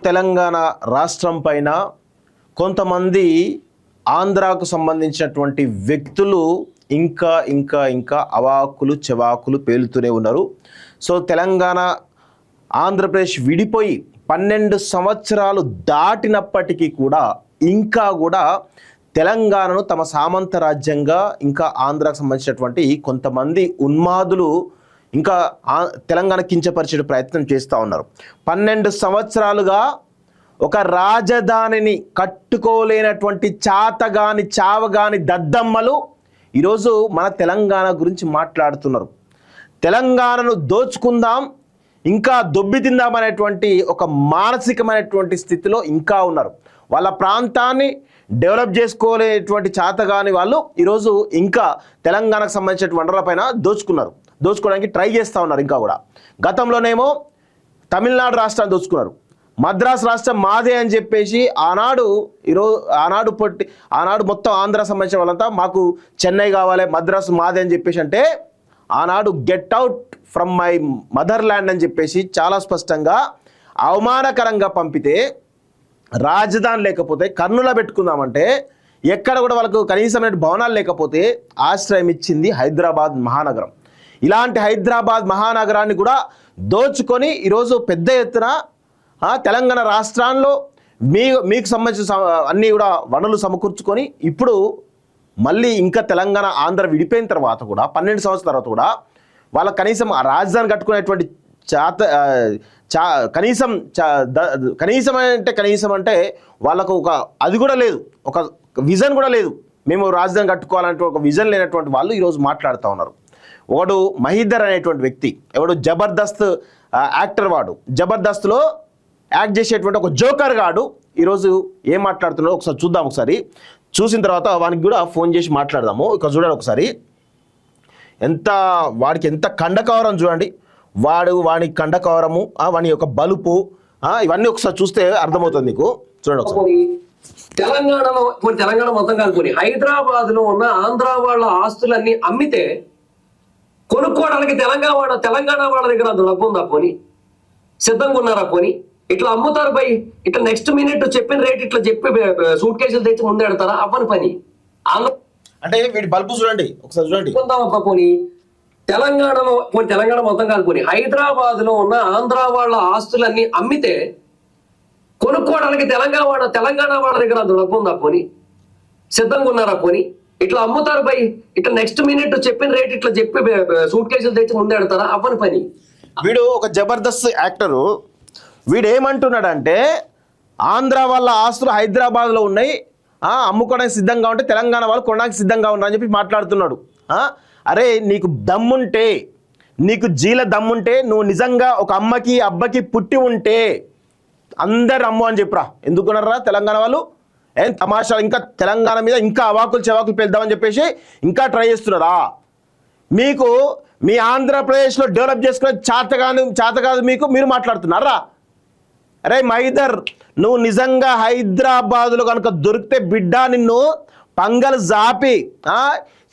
తెలంగాణ రాష్ట్రం పైన కొంతమంది ఆంధ్రాకు సంబంధించినటువంటి వ్యక్తులు ఇంకా అవాకులు చెవాకులు పేలుతూనే ఉన్నారు. సో తెలంగాణ ఆంధ్రప్రదేశ్ విడిపోయి 12 సంవత్సరాలు దాటినప్పటికీ కూడా తెలంగాణను తమ సామంత రాజ్యంగా ఇంకా ఆంధ్రాకు సంబంధించినటువంటి కొంతమంది ఉన్మాదులు ఇంకా తెలంగాణ కించపరిచే ప్రయత్నం చేస్తూ ఉన్నారు. 12 సంవత్సరాలుగా ఒక రాజధానిని కట్టుకోలేనటువంటి చావగాని దద్దమ్మలు ఈరోజు మన తెలంగాణ గురించి మాట్లాడుతున్నారు. తెలంగాణను దోచుకుందాం, ఇంకా దొబ్బి తిందామనేటువంటి ఒక మానసికమైనటువంటి స్థితిలో ఇంకా ఉన్నారు. వాళ్ళ ప్రాంతాన్ని డెవలప్ చేసుకోలేటువంటి చాతగాని వాళ్ళు ఈరోజు ఇంకా తెలంగాణకు సంబంధించిన వనరులపైన దోచుకోవడానికి ట్రై చేస్తూ ఉన్నారు. ఇంకా కూడా గతంలోనేమో తమిళనాడు రాష్ట్రాన్ని దోచుకున్నారు, మద్రాసు రాష్ట్రం మాదే అని చెప్పేసి ఆనాడు మొత్తం ఆంధ్ర సంబంధించిన వాళ్ళంతా మాకు చెన్నై కావాలి, మద్రాసు మాదే అని చెప్పేసి అంటే ఆనాడు get out from my mother land అని చెప్పేసి చాలా స్పష్టంగా అవమానకరంగా పంపితే, రాజధాని లేకపోతే కర్నూలు పెట్టుకుందామంటే ఎక్కడ కూడా వాళ్ళకు కనీసమైన భవనాలు లేకపోతే ఆశ్రయం ఇచ్చింది హైదరాబాద్ మహానగరం. ఇలాంటి హైదరాబాద్ మహానగరాన్ని కూడా దోచుకొని ఈరోజు పెద్ద ఎత్తున తెలంగాణ రాష్ట్రాల్లో మీకు సంబంధించిన అన్నీ కూడా వనరులు సమకూర్చుకొని ఇప్పుడు మళ్ళీ ఇంకా తెలంగాణ ఆంధ్ర విడిపోయిన తర్వాత కూడా 12 సంవత్సరాల తర్వాత కూడా వాళ్ళ కనీసం ఆ రాజధాని కట్టుకునేటువంటి కనీసం అంటే వాళ్ళకు అది కూడా లేదు, ఒక విజన్ కూడా లేదు. మేము రాజధాని కట్టుకోవాలంటే ఒక విజన్ లేనటువంటి వాళ్ళు ఈరోజు మాట్లాడుతూ ఉన్నారు. ఒకడు మహీధర్ అనేటువంటి వ్యక్తి, ఎవడు జబర్దస్త్ యాక్టర్, వాడు జబర్దస్త్లో యాక్ట్ చేసేటువంటి ఒక జోకర్ గాడు ఈరోజు ఏం మాట్లాడుతున్నాడో ఒకసారి చూద్దాం. ఒకసారి చూసిన తర్వాత వానికి కూడా ఫోన్ చేసి మాట్లాడదాము. ఇక్కడ చూడండి ఒకసారి, వాడికి ఎంత కండకవరం చూడండి, వాని కండకవరము, వాని యొక్క బలుపు, ఇవన్నీ ఒకసారి చూస్తే అర్థమవుతుంది మీకు. చూడండి ఒకసారి. తెలంగాణ మొత్తం కాదుకొని హైదరాబాద్ లో ఉన్న ఆంధ్ర వాళ్ళ ఆస్తులన్నీ అమ్మితే కొనుక్కోవడానికి తెలంగాణ వాళ్ళ దగ్గర డబ్బు ఉందా పోని, సిద్ధంగా ఉన్నారా పోని? ఇట్లా అమ్ముతారు బై, ఇట్లా నెక్స్ట్ మినిట్ చెప్పిన రేట్ ఇట్లా చెప్పి సూట్ కేసులు తెచ్చి ముందే పెడతారా? అవ్వని పని. అంటే వీడి బల్బు చూడండి ఒకసారి, చూడండి. పోనీ తెలంగాణ మొత్తం కాదుకొని హైదరాబాద్ లో ఉన్న ఆంధ్ర వాళ్ళ ఆస్తులన్నీ అమ్మితే కొనుక్కోవడానికి తెలంగాణ వాళ్ళ దగ్గర డబ్బు ఉందా పోని, సిద్ధంగా ఉన్నారా పోని? ఇట్లా అమ్ముతారు బై, ఇట్లా నెక్స్ట్ మినిట్ చెప్పిన రేట్ ఇట్లా చెప్పి సూట్ కేసులు తెచ్చి ముందే పెడతారా? అవ్వని పని. వీడు ఒక జబర్దస్త్ యాక్టరు. వీడు ఏమంటున్నాడంటే ఆంధ్ర వాళ్ళ ఆస్తులు హైదరాబాద్లో ఉన్నాయి, అమ్ముకోవడానికి సిద్ధంగా ఉంటే తెలంగాణ వాళ్ళు కొనడానికి సిద్ధంగా ఉన్నారని చెప్పి మాట్లాడుతున్నాడు. అరే నీకు దమ్ముంటే, నీకు జీల దమ్ముంటే, నువ్వు నిజంగా ఒక అమ్మకి అబ్బకి పుట్టి ఉంటే అందరు అమ్ము అని చెప్పురా. ఎందుకున్నారా తెలంగాణ వాళ్ళు? ఏం తమాషా, ఇంకా తెలంగాణ మీద ఇంకా అవాకులు చెవాకులు పెడదామని చెప్పేసి ఇంకా ట్రై చేస్తున్నారా? మీకు మీ ఆంధ్రప్రదేశ్లో డెవలప్ చేసుకునే చేత కాదు మీకు, మీరు మాట్లాడుతున్నారా? అరే మహీధర్, నువ్వు నిజంగా హైదరాబాదులో కనుక దొరికితే బిడ్డ నిన్ను పంగలు జాపి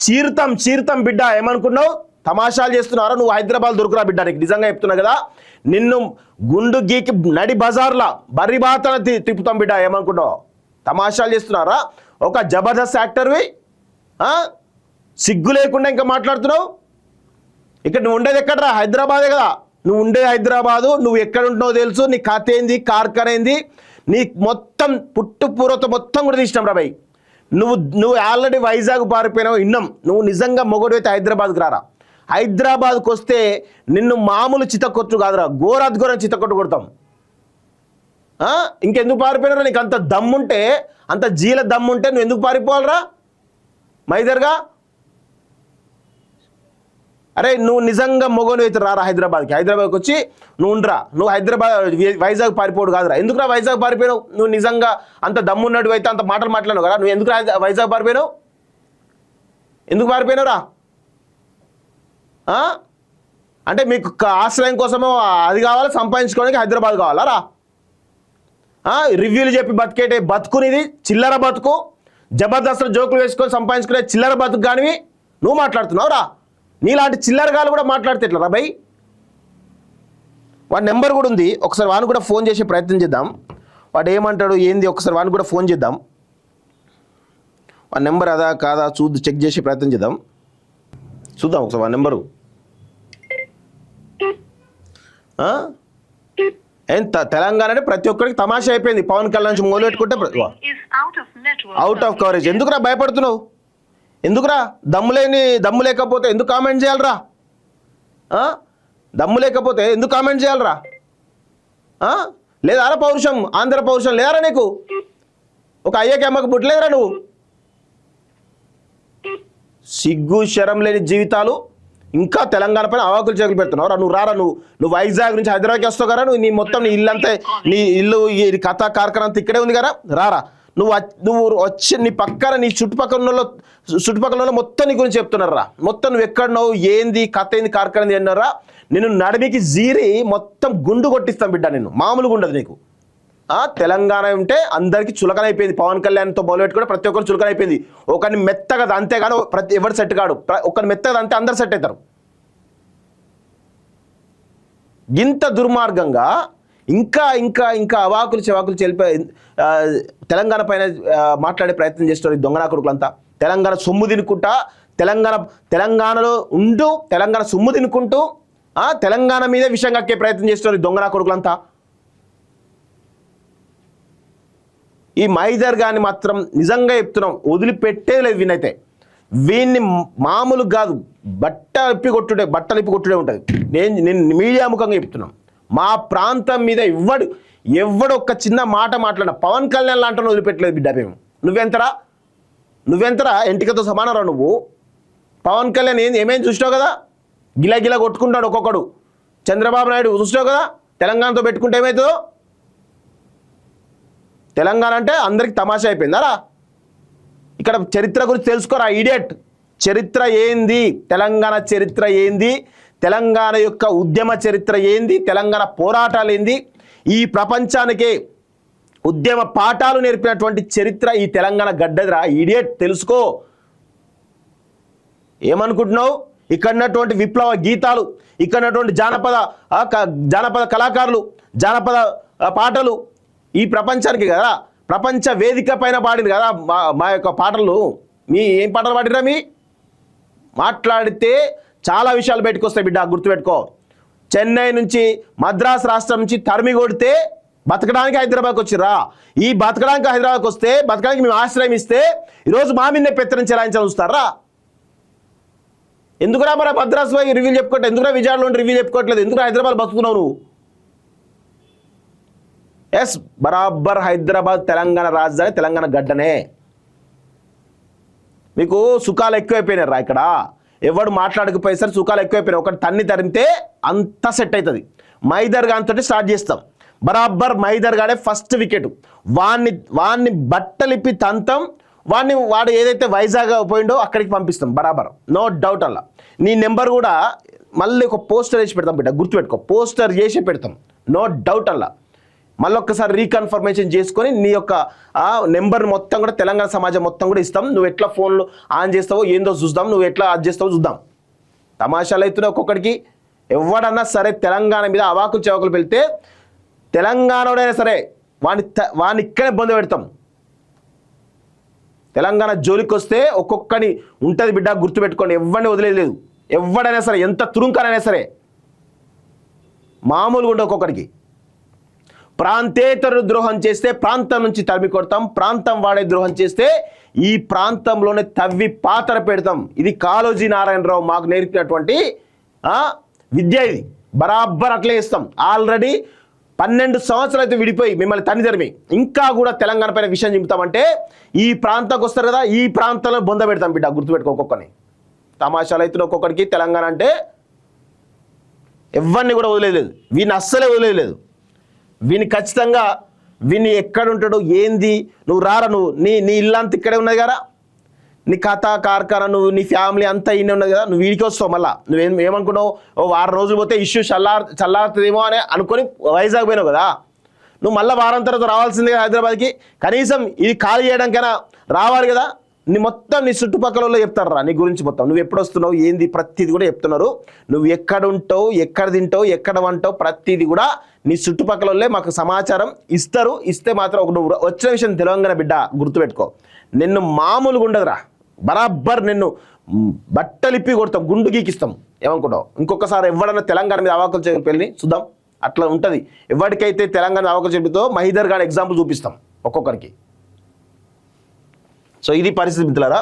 చీరుతాం బిడ్డ. ఏమనుకున్నావు? తమాషాలు చేస్తున్నారా? నువ్వు హైదరాబాద్ దొరుకురా బిడ్డ, నీకు నిజంగా చెప్తున్నా కదా, నిన్ను గుండు గీకి నడి బజార్లా బర్రి బాతన తిప్పుతాం బిడ్డ. ఏమనుకున్నావు? తమాషాలు చేస్తున్నారా? ఒక జబర్దస్త్ యాక్టర్వి, సిగ్గు లేకుండా ఇంకా మాట్లాడుతున్నావు. ఇక్కడ నువ్వు ఉండేది ఎక్కడరా? హైదరాబాదే కదా నువ్వు ఉండేది, హైదరాబాదు. నువ్వు ఎక్కడ ఉంటున్నావు తెలుసు, నీ కథ ఏంది, కార్ఖాన ఏంది, నీ మొత్తం పుట్టు పూర్వత మొత్తం కూడా తీసినాం రా భయ్. నువ్వు ఆల్రెడీ వైజాగ్ పారిపోయినావు, విన్నాం. నువ్వు నిజంగా మొగడు అయితే హైదరాబాద్కి రారా. హైదరాబాద్కి వస్తే నిన్ను మామూలు చిత్తకొట్టు కాదురా, ఘోరం చిత్తకొట్టు కొడతాం. ఇంకెందుకు పారిపోయినారా? నీకు అంత దమ్ముంటే, అంత జీల దమ్ముంటే నువ్వు ఎందుకు పారిపోవాలరా మహీధర్గా? అరే నువ్వు నిజంగా మొగను అయితే రారా హైదరాబాద్కి వచ్చి నువ్వు ఉండరా. నువ్వు వైజాగ్ పారిపోడు కాదురా. ఎందుకురా వైజాగ్ పారిపోయినావు? నువ్వు నిజంగా అంత దమ్మున్నట్టు అయితే అంత మాటలు మాట్లాడినావు కదా, నువ్వు ఎందుకు వైజాగ్ పారిపోయినావు? ఎందుకు పారిపోయినావురా? అంటే మీకు ఆశ్రయం కోసమో అది కావాలి, సంపాదించుకోవడానికి హైదరాబాద్ కావాలా? రివ్యూలు చెప్పి బతికేటే బతుకునిది చిల్లర బతుకు, జబర్దస్త్ జోకులు వేసుకొని సంపాదించుకునే చిల్లర బతుకు కానివి నువ్వు మాట్లాడుతున్నావు రా. నీలాంటి చిల్లరగాలు కూడా మాట్లాడితే ఎట్లా రా భయ్? వాడి నెంబర్ కూడా ఉంది, ఒకసారి వాడిని కూడా ఫోన్ చేసే ప్రయత్నం చేద్దాం. వాడు ఏమంటాడు ఏంది ఒకసారి వాడిని కూడా ఫోన్ చేద్దాం, వాడి నెంబర్ అదా కాదా చెక్ చేసే ప్రయత్నం చేద్దాం. చూద్దాం ఒకసారి వాడి నెంబరు. తెలంగాణ అంటే ప్రతి ఒక్కరికి తమాషా అయిపోయింది. పవన్ కళ్యాణ్ నుంచి మొదలు పెట్టుకుంటే అవుట్ ఆఫ్ కవరేజ్. ఎందుకురా భయపడుతున్నావు? ఎందుకురా దమ్ము లేకపోతే ఎందుకు కామెంట్ చేయాలరా? దమ్ము లేకపోతే ఎందుకు కామెంట్ చేయాలరా? లేదా పౌరుషం, ఆంధ్ర పౌరుషం లేరా నీకు? ఒక అయ్యకి అమ్మకు పుట్టలేదురా నువ్వు? సిగ్గు శరం లేని జీవితాలు ఇంకా తెలంగాణ పైన అవాకులు చేతులు పెడుతున్నావు. నువ్వు రారా, నువ్వు వైజాగ్ నుంచి హైదరాబాద్కి వస్తావు కదా, నువ్వు నీ మొత్తం నీ ఇల్లు అంతా, నీ ఇల్లు ఈ కథా కార్ఖానా అంతా ఇక్కడే ఉంది కదా, రారా. నువ్వు వచ్చి నీ పక్కన నీ చుట్టుపక్కల మొత్తం నీ గురించి చెప్తున్నారా. మొత్తం నువ్వు ఎక్కడున్నావు, ఏంది కథ, ఏంది కార్ఖానా అన్నారా. నేను నడిమికి జీరి మొత్తం గుండు కొట్టిస్తాం బిడ్డ, నిన్ను మామూలుగా ఉండదు నీకు. తెలంగాణ ఉంటే అందరికీ చులకన అయిపోయింది. పవన్ కళ్యాణ్తో మొదలుపెట్టి కూడా ప్రతి ఒక్కరు చులకన అయిపోయింది. ఒకరిని మెత్తగా అంతేగాని ఎవరు సెట్ కాడు. ఒకరిని మెత్తగా అంతే అందరు సెట్ అవుతారు. ఇంత దుర్మార్గంగా ఇంకా ఇంకా ఇంకా అవాకులు చెవాకులు చెల్లిపోయి తెలంగాణ పైన మాట్లాడే ప్రయత్నం చేస్తారు ఈ దొంగనా కొడుకులంతా. తెలంగాణ సొమ్ము తినుకుంటా, తెలంగాణలో ఉంటూ తెలంగాణ సొమ్ము తినుకుంటూ తెలంగాణ మీద విషయం కక్కే ప్రయత్నం చేస్తారు ఈ దొంగనా కొడుకులంతా. ఈ మైదర్ గాని మాత్రం నిజంగా చెప్తున్నాం, వదిలిపెట్టేలేదు. వీనైతే వీన్ని మామూలు కాదు, బట్టలు ఇప్పి కొట్టుడే ఉంటుంది. నేను మీడియా ముఖంగా చెప్తున్నాం. మా ప్రాంతం మీద ఎవడు ఒక్క చిన్న మాట మాట్లాడినా పవన్ కళ్యాణ్ లాంటి వదిలిపెట్టలేదు బిడ్డ. మేము నువ్వెంతరా ఎంటికతో సమానరా నువ్వు? పవన్ కళ్యాణ్ ఏమేమి చూసినావు కదా, గిలా కొట్టుకుంటాడు ఒక్కొక్కడు. చంద్రబాబు నాయుడు చూసినావు కదా, తెలంగాణతో పెట్టుకుంటే ఏమవుతుందో. తెలంగాణ అంటే అందరికి తమాషా అయిపోయిందారా. ఇక్కడ చరిత్ర గురించి తెలుసుకోరా ఇడియట్. చరిత్ర ఏంది, తెలంగాణ చరిత్ర ఏంది, తెలంగాణ యొక్క ఉద్యమ చరిత్ర ఏంది, తెలంగాణ పోరాటాలు ఏంది, ఈ ప్రపంచానికే ఉద్యమ పాఠాలు నేర్పినటువంటి చరిత్ర ఈ తెలంగాణ గడ్డదిరా ఇడియట్. తెలుసుకో. ఏమనుకుంటున్నావు? ఇక్కడ ఉన్నటువంటి విప్లవ గీతాలు, ఇక్కడ ఉన్నటువంటి జానపద కళాకారులు, జానపద పాటలు ఈ ప్రపంచానికి కదా, ప్రపంచ వేదిక పైన పాడింది కదా మా యొక్క పాటలు. ఏం పాటలు పాడిరా? మాట్లాడితే చాలా విషయాలు బయటకు వస్తాయి బిడ్డ, గుర్తుపెట్టుకో. చెన్నై నుంచి, మద్రాసు రాష్ట్రం నుంచి తరిమి కొడితే బతకడానికి హైదరాబాద్కి వచ్చిర్రా. ఈ బతకడానికి హైదరాబాద్కి వస్తే, బతకడానికి మేము ఆశ్రయం ఇస్తే ఈరోజు మా మీదనే పెత్తనం చెలాయించాలని చూస్తారా? ఎందుకురా మరి మద్రాసు పోయి రివ్యూ చెప్పుకోవట్లేదు? ఎందుకురా విజయవాడలో రివ్యూ చెప్పుకోవట్లేదు? ఎందుకురా హైదరాబాద్ బతుకుతున్నావు నువ్వు? ఎస్, బరాబర్ హైదరాబాద్ తెలంగాణ రాజధాని, తెలంగాణ గడ్డనే. మీకు సుఖాలు ఎక్కువైపోయినారా ఇక్కడ? ఎవడు మాట్లాడకపోయేసరి సుఖాలు ఎక్కువైపోయినాయి. ఒకటి తన్ని తరిమితే అంతా సెట్ అవుతుంది. మైదర్ గాన్ తోటి స్టార్ట్ చేస్తాం. బరాబర్ మైదర్ గానే ఫస్ట్ వికెట్. వాడిని బట్టలిప్పి తంతం, వాడు ఏదైతే వైజాగ్ పోయిండో అక్కడికి పంపిస్తాం బరాబర్, నో డౌట్. అలా నీ నెంబర్ కూడా మళ్ళీ ఒక పోస్టర్ వేసి పెడతాం బిడ్డ, గుర్తుపెట్టుకో. పోస్టర్ చేసి పెడతాం, నో డౌట్. అలా మళ్ళీ ఒక్కసారి రీకన్ఫర్మేషన్ చేసుకొని నీ యొక్క నెంబర్ మొత్తం కూడా తెలంగాణ సమాజం మొత్తం కూడా ఇస్తాం. నువ్వు ఎట్లా ఫోన్లు ఆన్ చేస్తావో ఏందో చూద్దాం, నువ్వు ఎట్లా ఆన్ చేస్తావో చూద్దాం. తమాషాలు అవుతున్నావు ఒక్కొక్కడికి. ఎవడన్నా సరే తెలంగాణ మీద అవాకులు చవాకులు వెళ్తే, తెలంగాణోడైనా సరే వాడిని ఇక్కడే బొంద పెడతాం. తెలంగాణ జోలికి వస్తే ఒక్కొక్కని ఉంటుంది బిడ్డ, గుర్తుపెట్టుకోండి. ఎవరిని వదిలేదు. ఎవడైనా సరే, ఎంత తురుంకనైనా సరే మామూలుగా ఉండే ఒక్కొక్కడికి. ప్రాంతేతరుడు ద్రోహం చేస్తే ప్రాంతం నుంచి తరిమి కొడతాం. ప్రాంతం వాడే ద్రోహం చేస్తే ఈ ప్రాంతంలోనే తవ్వి పాతర పెడతాం. ఇది కాళోజీ నారాయణరావు మాకు నేర్పినటువంటి విద్య. ఇది బరాబర్ అట్లే ఇస్తాం. ఆల్రెడీ 12 సంవత్సరాలు అయితే విడిపోయి మిమ్మల్ని తన్ని తరిమి ఇంకా కూడా తెలంగాణ పైన విషయం చెబుతామంటే ఈ ప్రాంతానికి వస్తారు కదా, ఈ ప్రాంతంలో బొంద పెడతాం బిడ్డ, గుర్తుపెట్టుకో. ఒక్కొక్కని తమాషాలు అవుతున్న ఒక్కొక్కడికి. తెలంగాణ అంటే ఎవరిని కూడా వదిలేదు, వీని అస్సలే వదిలేదు. వీని ఖచ్చితంగా వీని ఎక్కడుంటాడు ఏంది, నువ్వు రారా, నీ ఇల్లంతా ఇక్కడే ఉన్నది కదా, నీ కథ కార్ఖానా, నువ్వు నీ ఫ్యామిలీ అంతా ఇన్ని ఉన్నది కదా, నువ్వు వీడికి వస్తావు. మళ్ళీ నువ్వేమనుకున్నావు, ఓ 6 రోజులు పోతే ఇష్యూ చల్లారుతుందేమో అని అనుకొని వైజాగ్ పోయినావు కదా. నువ్వు మళ్ళీ వారం తర్వాత రావాల్సిందే హైదరాబాద్కి. కనీసం ఇది ఖాళీ చేయడానికైనా రావాలి కదా. నీ చుట్టుపక్కల చెప్తారా నీ గురించి మొత్తం, నువ్వు ఎప్పుడు వస్తున్నావు ఏంది ప్రతిది కూడా చెప్తున్నారు. నువ్వు ఎక్కడ ఉంటావు, ఎక్కడ తింటావు, ఎక్కడ వంటావు, ప్రతిది కూడా నీ చుట్టుపక్కల వాళ్ళే మాకు సమాచారం ఇస్తారు. ఇస్తే మాత్రం ఒక నువ్వు వచ్చిన విషయం తెలంగాణ బిడ్డ గుర్తుపెట్టుకో, నిన్ను మామూలుగా ఉండదురా, బరాబర్ నిన్ను బట్టలిప్పి కొడతాం, గుండు గీకిస్తాం. ఏమనుకుంటావు? ఇంకొకసారి ఎవడన్నా తెలంగాణ మీద అవాకులు చెప్పి చూద్దాం. అట్లా ఉంటుంది. ఎవరికైతే తెలంగాణ అవాకులు చెబుతో మహీధర్ గారి ఎగ్జాంపుల్ చూపిస్తాం ఒక్కొక్కరికి. సో ఇది పరిస్థితి మిత్రులారా.